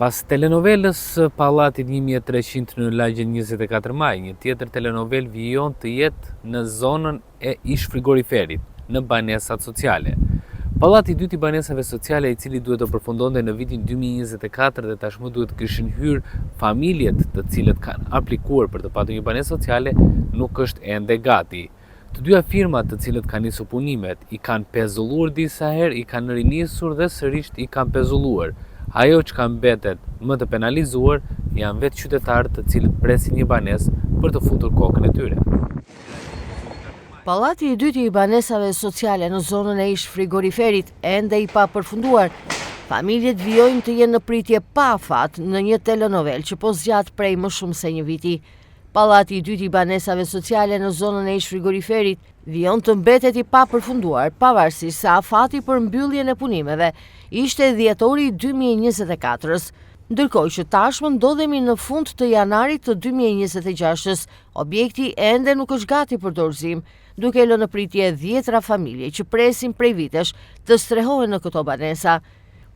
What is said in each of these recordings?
Pas telenovelës Pallati 1300 në lagjen 24 maj, një tjetër telenovel vijon të jetë në zonën e ish frigoriferit, në banesat sociale. Pallati i dytë i banesave sociale, i cili duhet të përfundonte në vitin 2024 dhe tashmë duhet kishin hyrë familjet të cilët kanë aplikuar për të patur një banesë sociale, nuk është ende gati. Të dyja firmat të cilët kanë nisur punimet i kanë pezulluar disa herë, i kanë rinisur dhe sërish i kanë pezulluar. Ajo që kanë mbetet më të penalizuar janë vetë qytetarët të cilët presin një banesë për të futur kokën e tyre. Pallati i dytë i banesave sociale në zonën e ish frigoriferit ende i pa përfunduar. Familjet vijojnë të jenë në pritje pa afat në një telenovel që po zgjat prej më shumë se një viti. Pallati i dytë i banesave sociale në zonën e ish frigoriferit vijon të mbetet i pa përfunduar, pavarësisht se afati për mbylljen e punimeve ishte dhjetori i 2024-s, ndërkohë që tashmë ndodhemi në fund të janarit të 2026-s, objekti ende nuk është gati për dorëzim, duke lënë në pritje 10 familje që presin prej vitesh të strehohen në këto banesa.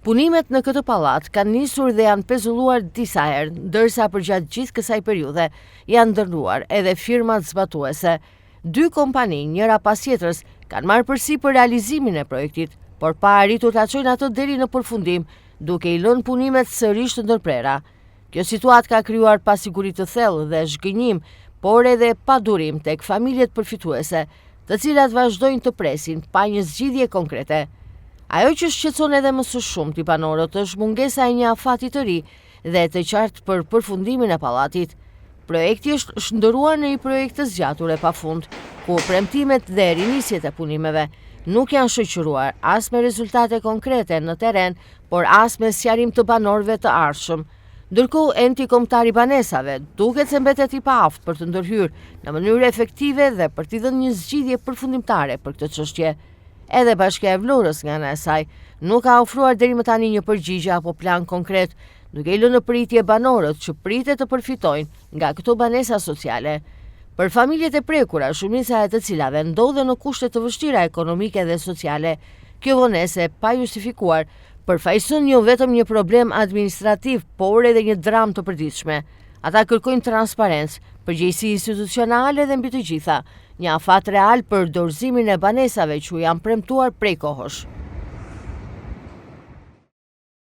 Punimet në këtë pallat kanë nisur dhe janë pezulluar disa herë, ndërsa përgjatë gjithë kësaj periudhe janë ndërnuar edhe firmat zbatuese. 2 kompani, njëra pas tjetrës, kanë marrë përsipër realizimin e projektit, por pa arritur ta çojnë atë deri në përfundim, duke i lënë punimet sërish të ndërprera. Kjo situatë ka krijuar pasiguri të thellë dhe zhgënjim, por edhe padurim tek familjet përfituese, të cilat vazhdojnë të presin pa një zgjidhje konkrete. Ajo që shqetëson edhe më së shumti banorët është mungesa e një afati të ri dhe të qartë për përfundimin e pallatit. Projekti është shndëruar në një projekt të zgjatur e pafund, ku premtimet dhe rinisjet e punimeve nuk janë shoqëruar as me rezultate konkrete në terren, por as me sqarim të banorëve të ardhshëm. Ndërkohë, enti kombëtar i banesave duket se mbetet i paaft për të ndërhyrë në mënyrë efektive dhe për t'i dhënë një zgjidhje përfundimtare për këtë çështje. Edhe Bashkia e Vlorës nga ana e saj nuk ka ofruar deri më tani një përgjigje apo plan konkret, duke i lënë në pritje banorët që pritet të përfitojnë nga këto banesa sociale. Për familjet e prekura, shumica e të cilave ndodhen në kushte të vështira ekonomike dhe sociale, kjo vonese pa justifikuar përfaqëson jo vetëm një problem administrativ, por edhe një dramë të përditshme. Ata kërkojnë transparencë, përgjegjësi institucionale dhe mbi të gjitha, një afat real për dorëzimin e banesave që janë premtuar prej kohësh.